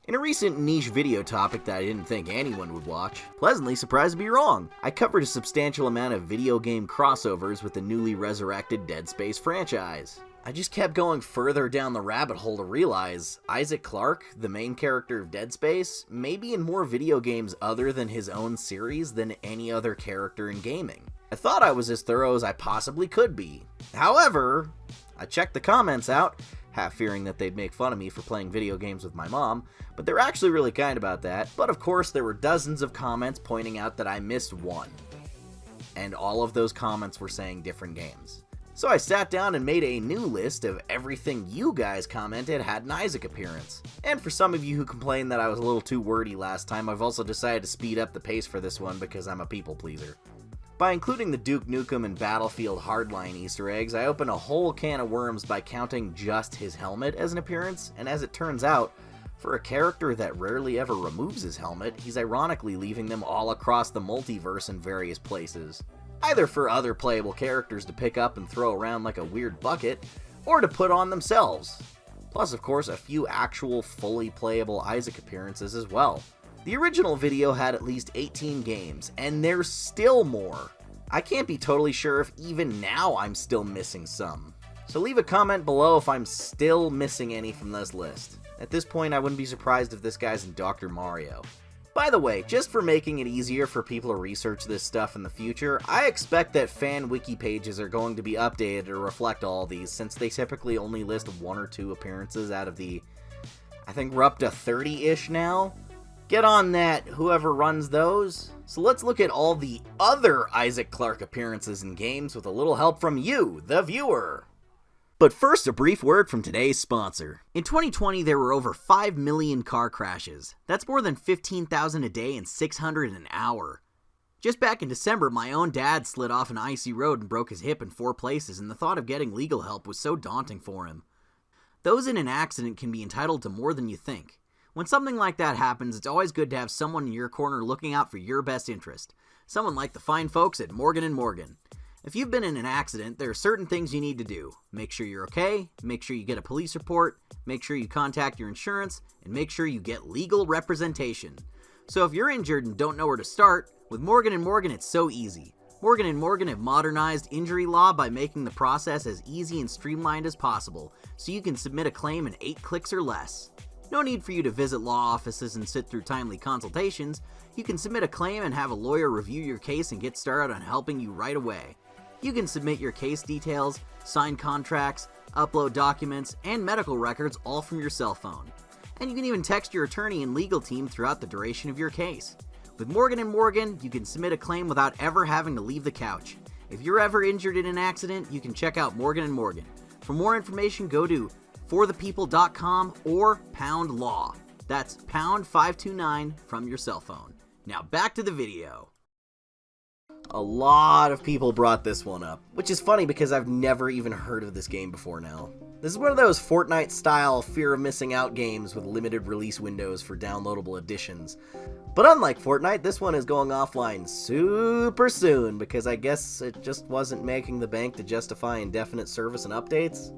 In a recent niche video topic that I didn't think anyone would watch, pleasantly surprised to be wrong, I covered a substantial amount of video game crossovers with the newly resurrected Dead Space franchise. I just kept going further down the rabbit hole to realize Isaac Clarke, the main character of Dead Space, may be in more video games other than his own series than any other character in gaming. I thought I was as thorough as I possibly could be. However, I checked the comments out, half fearing that they'd make fun of me for playing video games with my mom, but they're actually really kind about that. But of course, there were dozens of comments pointing out that I missed one. And all of those comments were saying different games. So I sat down and made a new list of everything you guys commented had an Isaac appearance. And for some of you who complained that I was a little too wordy last time, I've also decided to speed up the pace for this one because I'm a people pleaser. By including the Duke Nukem and Battlefield Hardline Easter eggs, I open a whole can of worms by counting just his helmet as an appearance, and as it turns out, for a character that rarely ever removes his helmet, he's ironically leaving them all across the multiverse in various places. Either for other playable characters to pick up and throw around like a weird bucket, or to put on themselves. Plus, of course, a few actual fully playable Isaac appearances as well. The original video had at least 18 games, and there's still more. I can't be totally sure if even now I'm still missing some. So leave a comment below if I'm still missing any from this list. At this point, I wouldn't be surprised if this guy's in Dr. Mario. By the way, just for making it easier for people to research this stuff in the future, I expect that fan wiki pages are going to be updated to reflect all these, since they typically only list 1 or 2 appearances out of the, I think we're up to 30-ish now? Get on that, whoever runs those. So let's look at all the other Isaac Clarke appearances in games with a little help from you, the viewer. But first, a brief word from today's sponsor. In 2020, there were over 5 million car crashes. That's more than 15,000 a day and 600 an hour. Just back in December, my own dad slid off an icy road and broke his hip in 4 places, and the thought of getting legal help was so daunting for him. Those in an accident can be entitled to more than you think. When something like that happens, it's always good to have someone in your corner looking out for your best interest. Someone like the fine folks at Morgan & Morgan. If you've been in an accident, there are certain things you need to do. Make sure you're okay, make sure you get a police report, make sure you contact your insurance, and make sure you get legal representation. So if you're injured and don't know where to start, with Morgan & Morgan it's so easy. Morgan & Morgan have modernized injury law by making the process as easy and streamlined as possible, so you can submit a claim in 8 clicks or less. No need for you to visit law offices and sit through timely consultations. You can submit a claim and have a lawyer review your case and get started on helping you right away. You can submit your case details, sign contracts, upload documents, and medical records all from your cell phone. And you can even text your attorney and legal team throughout the duration of your case. With Morgan & Morgan, you can submit a claim without ever having to leave the couch. If you're ever injured in an accident, you can check out Morgan & Morgan. For more information, go to forthepeople.com or pound law. That's pound 529 from your cell phone. Now back to the video. A lot of people brought this one up, which is funny because I've never even heard of this game before now. This is one of those Fortnite-style fear of missing out games with limited release windows for downloadable editions. But unlike Fortnite, this one is going offline super soon because I guess it just wasn't making the bank to justify indefinite service and updates.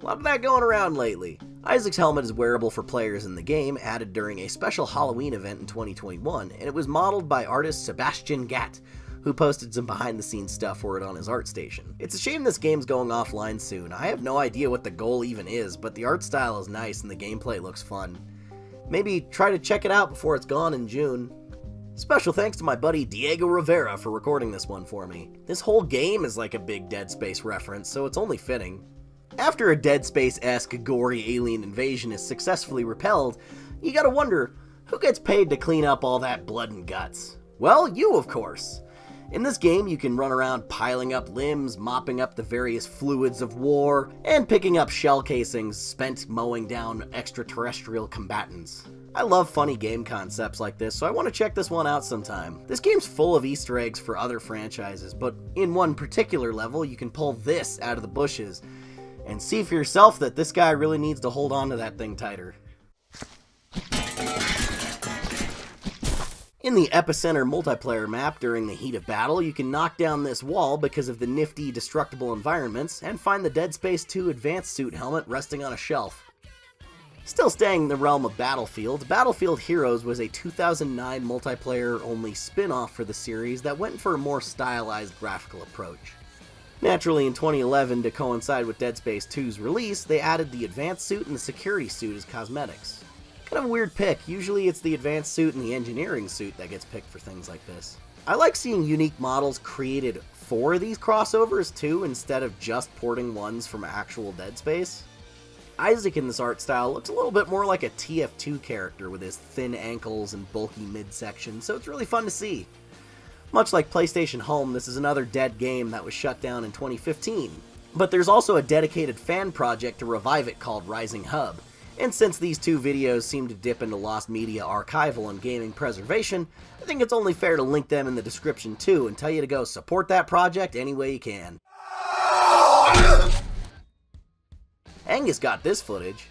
A lot of that going around lately. Isaac's helmet is wearable for players in the game, added during a special Halloween event in 2021, and it was modeled by artist Sebastian Gatt, who posted some behind-the-scenes stuff for it on his ArtStation. It's a shame this game's going offline soon. I have no idea what the goal even is, but the art style is nice and the gameplay looks fun. Maybe try to check it out before it's gone in June. Special thanks to my buddy Diego Rivera for recording this one for me. This whole game is like a big Dead Space reference, so it's only fitting. After a Dead Space-esque gory alien invasion is successfully repelled, you gotta wonder, who gets paid to clean up all that blood and guts? Well, you of course. In this game, you can run around piling up limbs, mopping up the various fluids of war, and picking up shell casings spent mowing down extraterrestrial combatants. I love funny game concepts like this, so I want to check this one out sometime. This game's full of Easter eggs for other franchises, but in one particular level, you can pull this out of the bushes and see for yourself that this guy really needs to hold on to that thing tighter. In the Epicenter multiplayer map during the heat of battle, you can knock down this wall because of the nifty destructible environments and find the Dead Space 2 advanced suit helmet resting on a shelf. Still staying in the realm of Battlefield, Battlefield Heroes was a 2009 multiplayer-only spin-off for the series that went for a more stylized graphical approach. Naturally, in 2011, to coincide with Dead Space 2's release, they added the advanced suit and the security suit as cosmetics. Kind of a weird pick. Usually it's the advanced suit and the engineering suit that gets picked for things like this. I like seeing unique models created for these crossovers too, instead of just porting ones from actual Dead Space. Isaac in this art style looks a little bit more like a TF2 character with his thin ankles and bulky midsection, so it's really fun to see. Much like PlayStation Home, this is another dead game that was shut down in 2015. But there's also a dedicated fan project to revive it called Rising Hub. And since these two videos seem to dip into lost media archival and gaming preservation, I think it's only fair to link them in the description too and tell you to go support that project any way you can. Angus got this footage.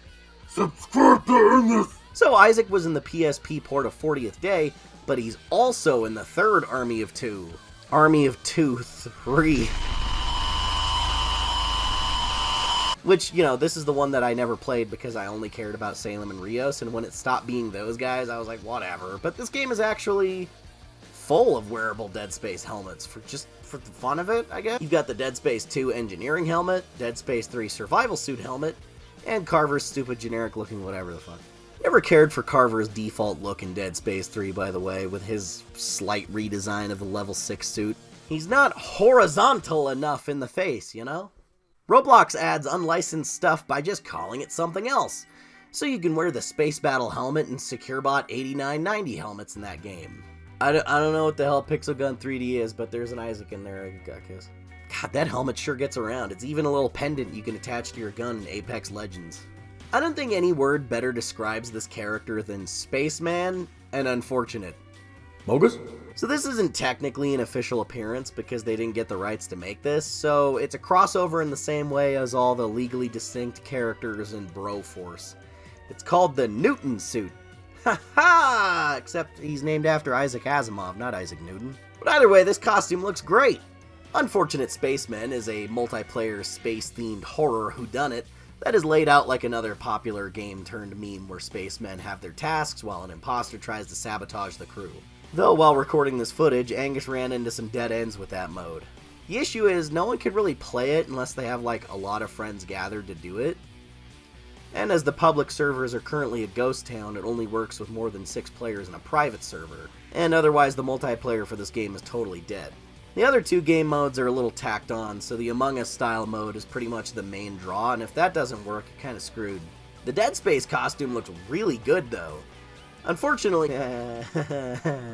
Subscribe to Angus! So Isaac was in the PSP port of 40th Day, but he's also in the third Army of Two. Army of Two 3. Which, you know, this is the one that I never played because I only cared about Salem and Rios, and when it stopped being those guys, I was like, whatever. But this game is actually full of wearable Dead Space helmets for the fun of it, I guess. You've got the Dead Space 2 engineering helmet, Dead Space 3 survival suit helmet, and Carver's stupid generic looking whatever the fuck. Never cared for Carver's default look in Dead Space 3, by the way, with his slight redesign of the level 6 suit. He's not horizontal enough in the face, you know? Roblox adds unlicensed stuff by just calling it something else, so you can wear the Space Battle helmet and SecureBot 8990 helmets in that game. I don't know what the hell Pixel Gun 3D is, but there's an Isaac in there, I guess. God, that helmet sure gets around. It's even a little pendant you can attach to your gun in Apex Legends. I don't think any word better describes this character than Spaceman and unfortunate. Mogus? So this isn't technically an official appearance because they didn't get the rights to make this, so it's a crossover in the same way as all the legally distinct characters in Broforce. It's called the Newton suit. Ha ha! Except he's named after Isaac Asimov, not Isaac Newton. But either way, this costume looks great. Unfortunate Spaceman is a multiplayer space-themed horror whodunit that is laid out like another popular game-turned-meme where spacemen have their tasks while an imposter tries to sabotage the crew. Though while recording this footage, Angus ran into some dead ends with that mode. The issue is, no one could really play it unless they have like a lot of friends gathered to do it. And as the public servers are currently a ghost town, it only works with more than 6 players in a private server. And otherwise the multiplayer for this game is totally dead. The other 2 game modes are a little tacked on, so the Among Us style mode is pretty much the main draw, and if that doesn't work, you're kinda screwed. The Dead Space costume looks really good though. Unfortunately,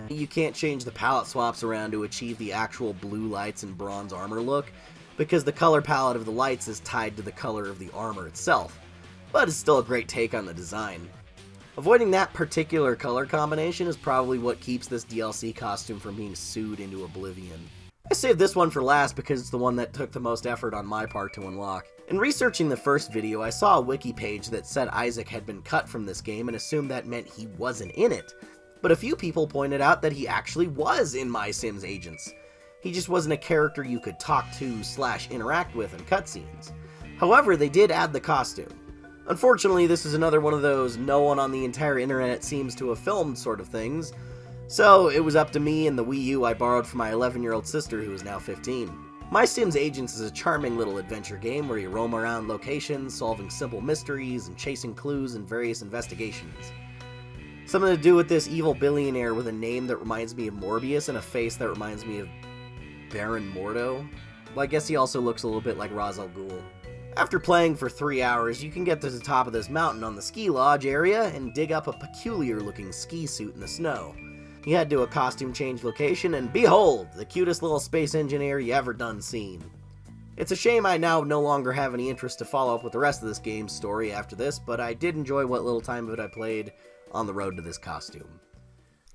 you can't change the palette swaps around to achieve the actual blue lights and bronze armor look, because the color palette of the lights is tied to the color of the armor itself, but it's still a great take on the design. Avoiding that particular color combination is probably what keeps this DLC costume from being sued into oblivion. I saved this one for last because it's the one that took the most effort on my part to unlock. In researching the first video, I saw a wiki page that said Isaac had been cut from this game and assumed that meant he wasn't in it. But a few people pointed out that he actually was in My Sims Agents. He just wasn't a character you could talk to / interact with in cutscenes. However, they did add the costume. Unfortunately, this is another one of those no one on the entire internet seems to have filmed sort of things, so it was up to me and the Wii U I borrowed from my 11-year-old sister who is now 15. My Sims Agents is a charming little adventure game where you roam around locations, solving simple mysteries and chasing clues in various investigations. Something to do with this evil billionaire with a name that reminds me of Morbius and a face that reminds me of Baron Mordo. Well, I guess he also looks a little bit like Ra's al Ghul. After playing for 3 hours, you can get to the top of this mountain on the ski lodge area and dig up a peculiar looking ski suit in the snow. You head to a costume change location and behold, the cutest little space engineer you ever done seen. It's a shame I now no longer have any interest to follow up with the rest of this game's story after this, but I did enjoy what little time of it I played on the road to this costume.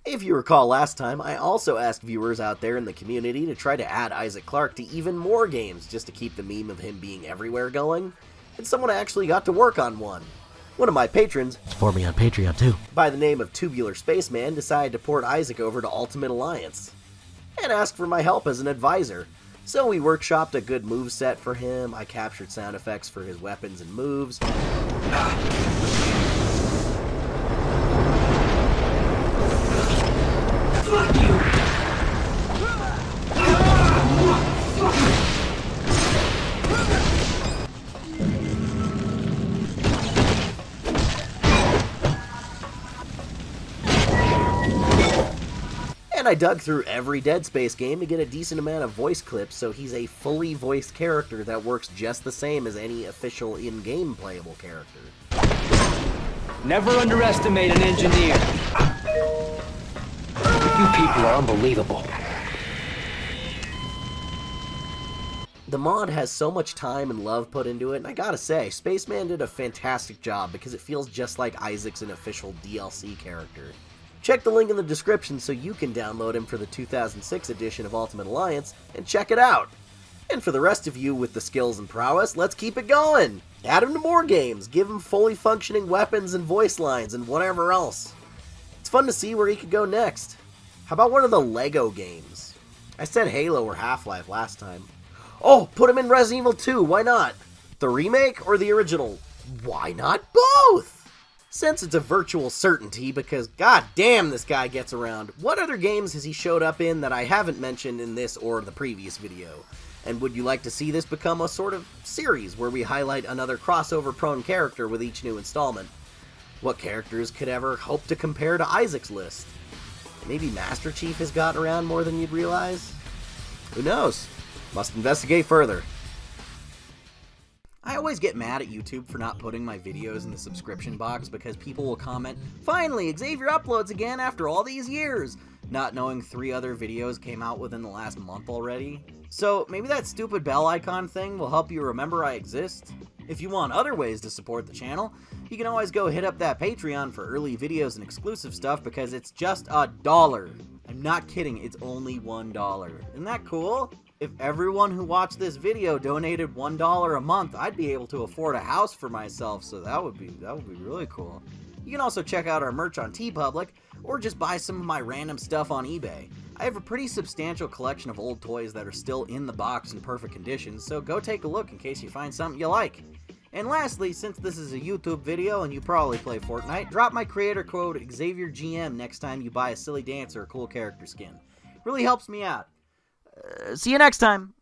If you recall last time, I also asked viewers out there in the community to try to add Isaac Clarke to even more games just to keep the meme of him being everywhere going, and someone actually got to work on one. One of my patrons, support me on Patreon too, by the name of Tubular Spaceman, decided to port Isaac over to Ultimate Alliance, and asked for my help as an advisor. So we workshopped a good moveset for him, I captured sound effects for his weapons and moves, And I dug through every Dead Space game to get a decent amount of voice clips, so he's a fully voiced character that works just the same as any official in-game playable character. Never underestimate an engineer. You people are unbelievable. The mod has so much time and love put into it, and I gotta say, Spaceman did a fantastic job because it feels just like Isaac's an official DLC character. Check the link in the description so you can download him for the 2006 edition of Ultimate Alliance and check it out. And for the rest of you with the skills and prowess, let's keep it going! Add him to more games, give him fully functioning weapons and voice lines and whatever else. It's fun to see where he could go next. How about one of the Lego games? I said Halo or Half-Life last time. Oh, put him in Resident Evil 2, why not? The remake or the original? Why not both? Since it's a virtual certainty, because goddamn this guy gets around, what other games has he showed up in that I haven't mentioned in this or the previous video? And would you like to see this become a sort of series where we highlight another crossover-prone character with each new installment? What characters could ever hope to compare to Isaac's list? Maybe Master Chief has gotten around more than you'd realize? Who knows? Must investigate further. I always get mad at YouTube for not putting my videos in the subscription box because people will comment, "Finally, Xavier uploads again after all these years," not knowing 3 other videos came out within the last month already. So maybe that stupid bell icon thing will help you remember I exist. If you want other ways to support the channel, you can always go hit up that Patreon for early videos and exclusive stuff because it's just $1. I'm not kidding, it's only $1. Isn't that cool? If everyone who watched this video donated $1 a month, I'd be able to afford a house for myself, so that would be really cool. You can also check out our merch on TeePublic, or just buy some of my random stuff on eBay. I have a pretty substantial collection of old toys that are still in the box in perfect condition, so go take a look in case you find something you like. And lastly, since this is a YouTube video and you probably play Fortnite, drop my creator code XavierGM next time you buy a silly dance or a cool character skin. Really helps me out. See you next time!